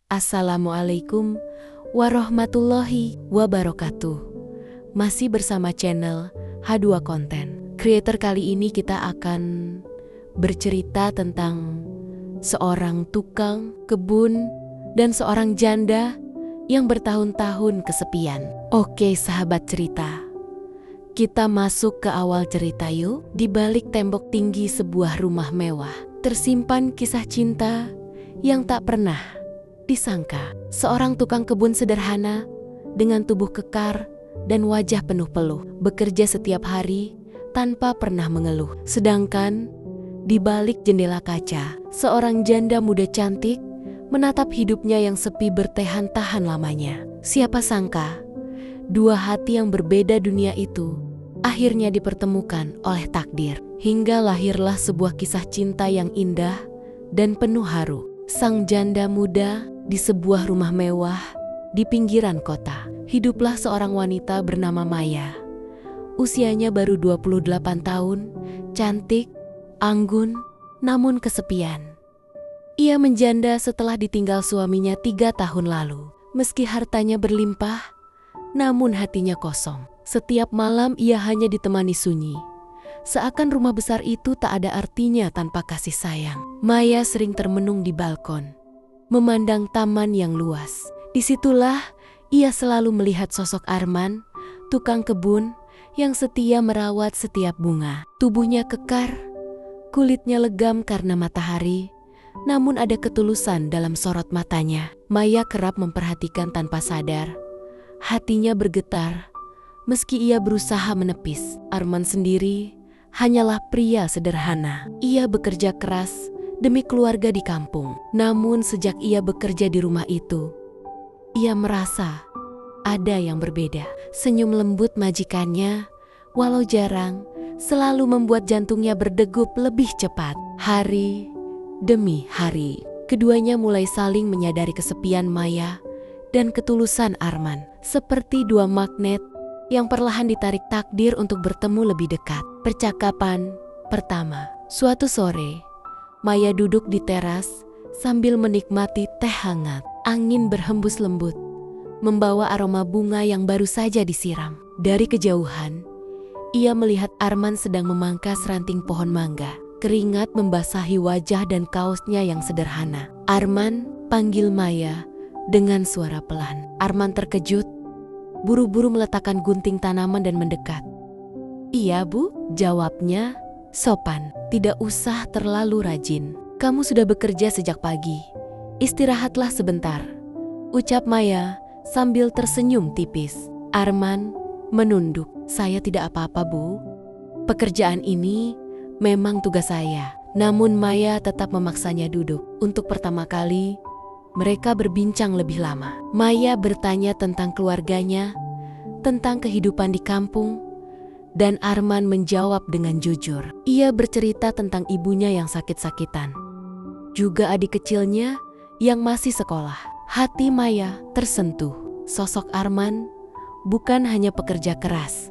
Assalamualaikum warahmatullahi wabarakatuh. Masih bersama channel H2 Konten. Creator kali ini kita akan bercerita tentang seorang tukang kebun dan seorang janda yang bertahun-tahun kesepian. Oke sahabat cerita, kita masuk ke awal cerita yuk. Di balik tembok tinggi sebuah rumah mewah, tersimpan kisah cinta yang tak pernah disangka. Seorang tukang kebun sederhana dengan tubuh kekar dan wajah penuh peluh, bekerja setiap hari tanpa pernah mengeluh. Sedangkan di balik jendela kaca, seorang janda muda cantik menatap hidupnya yang sepi bertahan-tahan lamanya. Siapa sangka, dua hati yang berbeda dunia itu akhirnya dipertemukan oleh takdir, hingga lahirlah sebuah kisah cinta yang indah dan penuh haru. Sang janda muda di sebuah rumah mewah di pinggiran kota. Hiduplah seorang wanita bernama Maya. Usianya baru 28 tahun, cantik, anggun, namun kesepian. Ia menjanda setelah ditinggal suaminya 3 tahun lalu. Meski hartanya berlimpah, namun hatinya kosong. Setiap malam ia hanya ditemani sunyi. Seakan rumah besar itu tak ada artinya tanpa kasih sayang. Maya sering termenung di balkon, memandang taman yang luas. Disitulah ia selalu melihat sosok Arman, tukang kebun yang setia merawat setiap bunga. Tubuhnya kekar, kulitnya legam karena matahari, namun ada ketulusan dalam sorot matanya. Maya kerap memperhatikan tanpa sadar. Hatinya bergetar, meski ia berusaha menepis. Arman sendiri hanyalah pria sederhana. Ia bekerja keras demi keluarga di kampung. Namun sejak ia bekerja di rumah itu, ia merasa ada yang berbeda. Senyum lembut majikannya, walau jarang, selalu membuat jantungnya berdegup lebih cepat. Hari demi hari, keduanya mulai saling menyadari kesepian Maya dan ketulusan Arman. Seperti dua magnet yang perlahan ditarik takdir untuk bertemu lebih dekat. Percakapan pertama. Suatu sore, Maya duduk di teras sambil menikmati teh hangat. Angin berhembus lembut, membawa aroma bunga yang baru saja disiram. Dari kejauhan, ia melihat Arman sedang memangkas ranting pohon mangga. Keringat membasahi wajah dan kaosnya yang sederhana. "Arman," panggil Maya dengan suara pelan. Arman terkejut, buru-buru meletakkan gunting tanaman dan mendekat. "Iya bu," jawabnya sopan. "Tidak usah terlalu rajin. Kamu sudah bekerja sejak pagi. Istirahatlah sebentar," ucap Maya sambil tersenyum tipis. Arman menunduk. "Saya tidak apa-apa bu. Pekerjaan ini memang tugas saya." Namun Maya tetap memaksanya duduk. Untuk pertama kali, mereka berbincang lebih lama. Maya bertanya tentang keluarganya, tentang kehidupan di kampung, dan Arman menjawab dengan jujur. Ia bercerita tentang ibunya yang sakit-sakitan, juga adik kecilnya yang masih sekolah. Hati Maya tersentuh. Sosok Arman bukan hanya pekerja keras,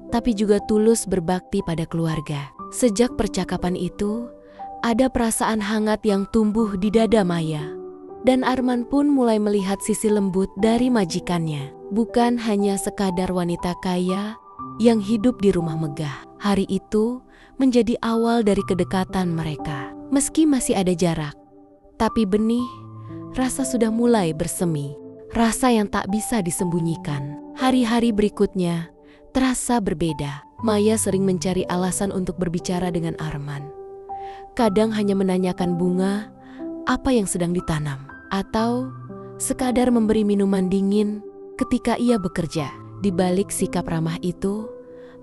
tapi juga tulus berbakti pada keluarga. Sejak percakapan itu, ada perasaan hangat yang tumbuh di dada Maya. Dan Arman pun mulai melihat sisi lembut dari majikannya. Bukan hanya sekadar wanita kaya yang hidup di rumah megah. Hari itu menjadi awal dari kedekatan mereka. Meski masih ada jarak, tapi benih rasa sudah mulai bersemi. Rasa yang tak bisa disembunyikan. Hari-hari berikutnya terasa berbeda. Maya sering mencari alasan untuk berbicara dengan Arman. Kadang hanya menanyakan bunga, apa yang sedang ditanam, atau sekadar memberi minuman dingin ketika ia bekerja. Di balik sikap ramah itu,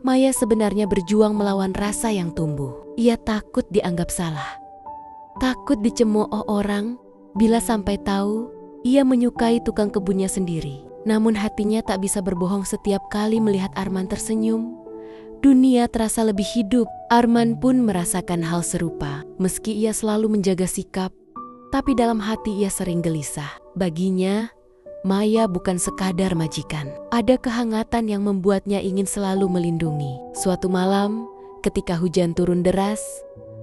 Maya sebenarnya berjuang melawan rasa yang tumbuh. Ia takut dianggap salah, takut dicemooh orang bila sampai tahu ia menyukai tukang kebunnya sendiri. Namun hatinya tak bisa berbohong. Setiap kali melihat Arman tersenyum, dunia terasa lebih hidup. Arman pun merasakan hal serupa. Meski ia selalu menjaga sikap, tapi dalam hati ia sering gelisah. Baginya, Maya bukan sekadar majikan. Ada kehangatan yang membuatnya ingin selalu melindungi. Suatu malam, ketika hujan turun deras,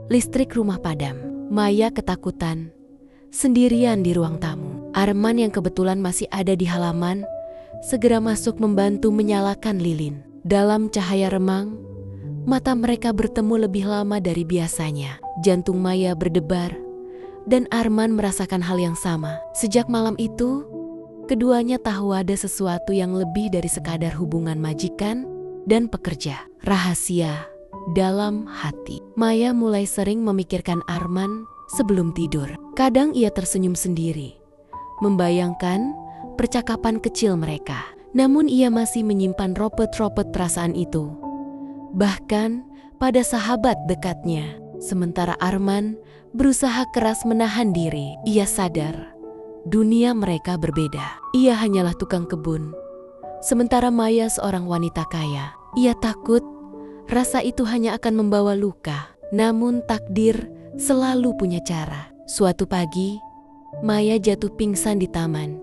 listrik rumah padam. Maya ketakutan, sendirian di ruang tamu. Arman yang kebetulan masih ada di halaman, segera masuk membantu menyalakan lilin. Dalam cahaya remang, mata mereka bertemu lebih lama dari biasanya. Jantung Maya berdebar, dan Arman merasakan hal yang sama. Sejak malam itu, keduanya tahu ada sesuatu yang lebih dari sekadar hubungan majikan dan pekerja. Rahasia dalam hati. Maya mulai sering memikirkan Arman sebelum tidur. Kadang ia tersenyum sendiri, membayangkan percakapan kecil mereka. Namun ia masih menyimpan ropet-ropet perasaan itu, bahkan pada sahabat dekatnya. Sementara Arman berusaha keras menahan diri. Ia sadar dunia mereka berbeda. Ia hanyalah tukang kebun, sementara Maya seorang wanita kaya. Ia takut rasa itu hanya akan membawa luka. Namun takdir selalu punya cara. Suatu pagi, Maya jatuh pingsan di taman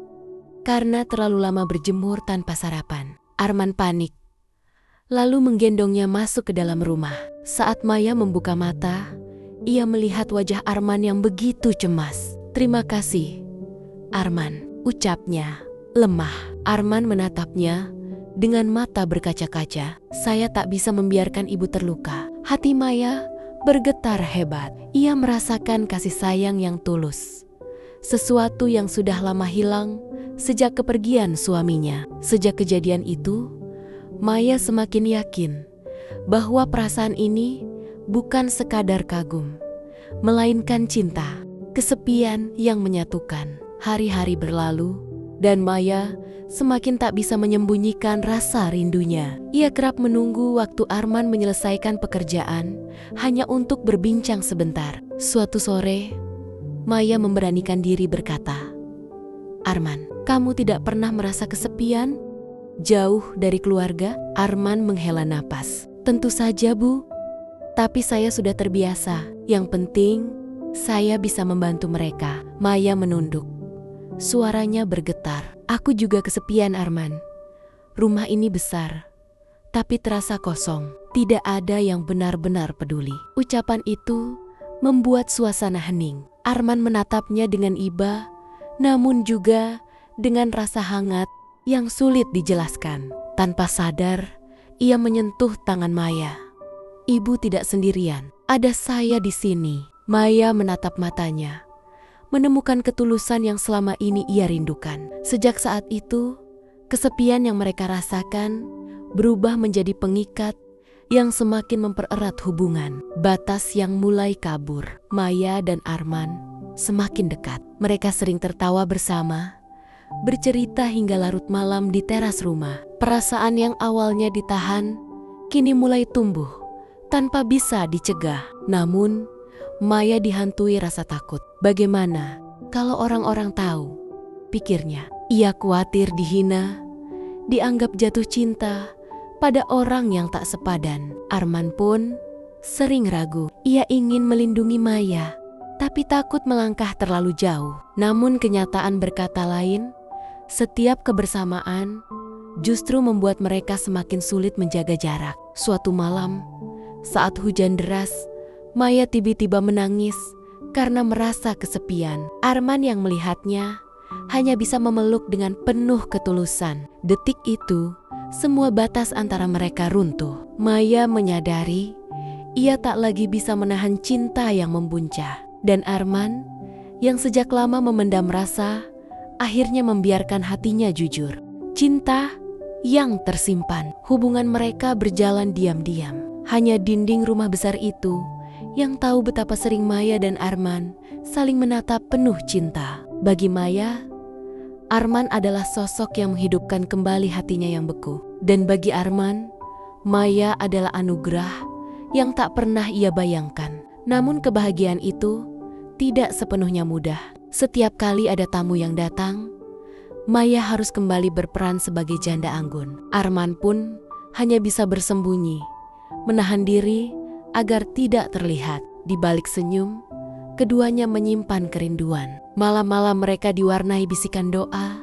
karena terlalu lama berjemur tanpa sarapan. Arman panik, lalu menggendongnya masuk ke dalam rumah. Saat Maya membuka mata, ia melihat wajah Arman yang begitu cemas. "Terima kasih, Arman," ucapnya lemah. Arman menatapnya dengan mata berkaca-kaca. "Saya tak bisa membiarkan ibu terluka." Hati Maya bergetar hebat. Ia merasakan kasih sayang yang tulus, sesuatu yang sudah lama hilang sejak kepergian suaminya. Sejak kejadian itu, Maya semakin yakin bahwa perasaan ini bukan sekadar kagum, melainkan cinta, kesepian yang menyatukan. Hari-hari berlalu, dan Maya semakin tak bisa menyembunyikan rasa rindunya. Ia kerap menunggu waktu Arman menyelesaikan pekerjaan hanya untuk berbincang sebentar. Suatu sore, Maya memberanikan diri berkata, "Arman, kamu tidak pernah merasa kesepian? Jauh dari keluarga?" Arman menghela napas. "Tentu saja, Bu. Tapi saya sudah terbiasa. Yang penting, saya bisa membantu mereka." Maya menunduk. Suaranya bergetar. "Aku juga kesepian, Arman. Rumah ini besar, tapi terasa kosong. Tidak ada yang benar-benar peduli." Ucapan itu membuat suasana hening. Arman menatapnya dengan iba, namun juga dengan rasa hangat yang sulit dijelaskan. Tanpa sadar, ia menyentuh tangan Maya. "Ibu tidak sendirian. Ada saya di sini." Maya menatap matanya, menemukan ketulusan yang selama ini ia rindukan. Sejak saat itu, kesepian yang mereka rasakan berubah menjadi pengikat yang semakin mempererat hubungan. Batas yang mulai kabur. Maya dan Arman semakin dekat. Mereka sering tertawa bersama, bercerita hingga larut malam di teras rumah. Perasaan yang awalnya ditahan, kini mulai tumbuh tanpa bisa dicegah. Namun, Maya dihantui rasa takut. Bagaimana kalau orang-orang tahu? Pikirnya. Ia khawatir dihina, dianggap jatuh cinta pada orang yang tak sepadan. Arman pun sering ragu. Ia ingin melindungi Maya, tapi takut melangkah terlalu jauh. Namun kenyataan berkata lain. Setiap kebersamaan justru membuat mereka semakin sulit menjaga jarak. Suatu malam, saat hujan deras, Maya tiba-tiba menangis karena merasa kesepian. Arman yang melihatnya hanya bisa memeluk dengan penuh ketulusan. Detik itu, semua batas antara mereka runtuh. Maya menyadari ia tak lagi bisa menahan cinta yang membuncah. Dan Arman yang sejak lama memendam rasa, akhirnya membiarkan hatinya jujur. Cinta yang tersimpan. Hubungan mereka berjalan diam-diam. Hanya dinding rumah besar itu yang tahu betapa sering Maya dan Arman saling menatap penuh cinta. Bagi Maya, Arman adalah sosok yang menghidupkan kembali hatinya yang beku. Dan bagi Arman, Maya adalah anugerah yang tak pernah ia bayangkan. Namun kebahagiaan itu tidak sepenuhnya mudah. Setiap kali ada tamu yang datang, Maya harus kembali berperan sebagai janda anggun. Arman pun hanya bisa bersembunyi, menahan diri agar tidak terlihat. Di balik senyum, keduanya menyimpan kerinduan. Malam-malam mereka diwarnai bisikan doa,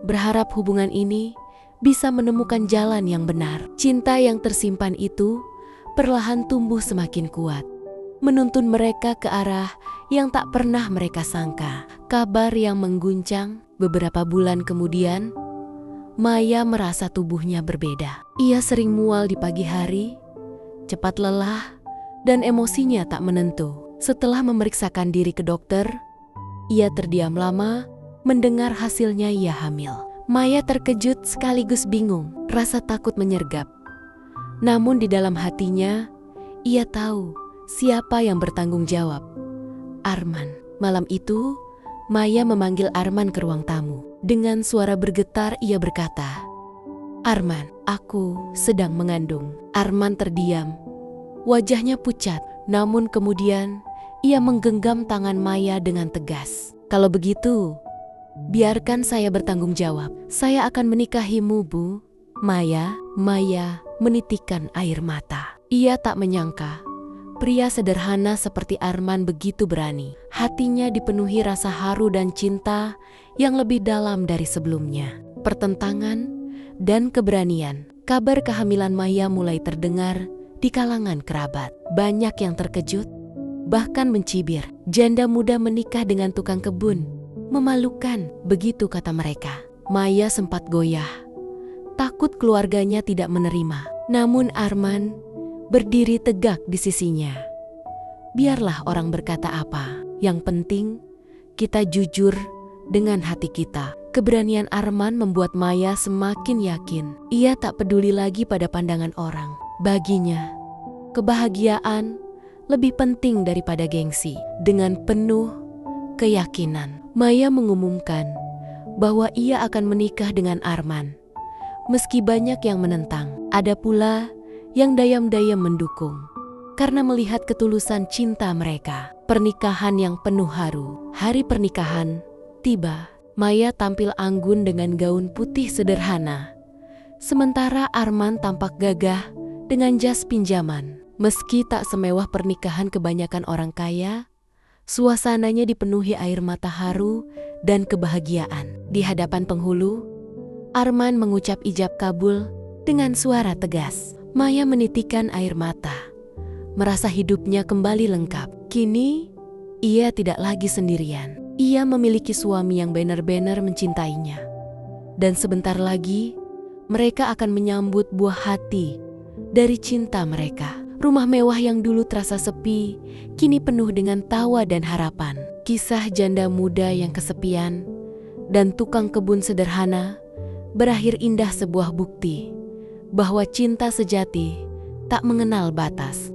berharap hubungan ini bisa menemukan jalan yang benar. Cinta yang tersimpan itu perlahan tumbuh semakin kuat, menuntun mereka ke arah yang tak pernah mereka sangka. Kabar yang mengguncang. Beberapa bulan kemudian, Maya merasa tubuhnya berbeda. Ia sering mual di pagi hari, cepat lelah, dan emosinya tak menentu. Setelah memeriksakan diri ke dokter, ia terdiam lama mendengar hasilnya ia hamil. Maya terkejut sekaligus bingung, rasa takut menyergap. Namun di dalam hatinya, ia tahu siapa yang bertanggung jawab. Arman. Malam itu, Maya memanggil Arman ke ruang tamu. Dengan suara bergetar ia berkata, "Arman, aku sedang mengandung." Arman terdiam. Wajahnya pucat, namun kemudian ia menggenggam tangan Maya dengan tegas. "Kalau begitu, biarkan saya bertanggung jawab. Saya akan menikahimu, Bu." Maya menitikkan air mata. Ia tak menyangka pria sederhana seperti Arman begitu berani. Hatinya dipenuhi rasa haru dan cinta yang lebih dalam dari sebelumnya. Pertentangan dan keberanian. Kabar kehamilan Maya mulai terdengar di kalangan kerabat. Banyak yang terkejut, bahkan mencibir. Janda muda menikah dengan tukang kebun. Memalukan, begitu kata mereka. Maya sempat goyah, takut keluarganya tidak menerima. Namun Arman berdiri tegak di sisinya. Biarlah orang berkata apa, yang penting kita jujur dengan hati kita. Keberanian Arman membuat Maya semakin yakin. Ia tak peduli lagi pada pandangan orang. Baginya, kebahagiaan lebih penting daripada gengsi. Dengan penuh keyakinan, Maya mengumumkan bahwa ia akan menikah dengan Arman. Meski banyak yang menentang, ada pula yang dayam-dayam mendukung. Karena melihat ketulusan cinta mereka, pernikahan yang penuh haru. Hari pernikahan tiba. Maya tampil anggun dengan gaun putih sederhana. Sementara Arman tampak gagah dengan jas pinjaman. Meski tak semewah pernikahan kebanyakan orang kaya, suasananya dipenuhi air mata haru dan kebahagiaan. Di hadapan penghulu, Arman mengucap ijab kabul dengan suara tegas. Maya menitikkan air mata, merasa hidupnya kembali lengkap. Kini, ia tidak lagi sendirian. Ia memiliki suami yang benar-benar mencintainya. Dan sebentar lagi, mereka akan menyambut buah hati dari cinta mereka. Rumah mewah yang dulu terasa sepi, kini penuh dengan tawa dan harapan. Kisah janda muda yang kesepian dan tukang kebun sederhana berakhir indah, sebuah bukti bahwa cinta sejati tak mengenal batas.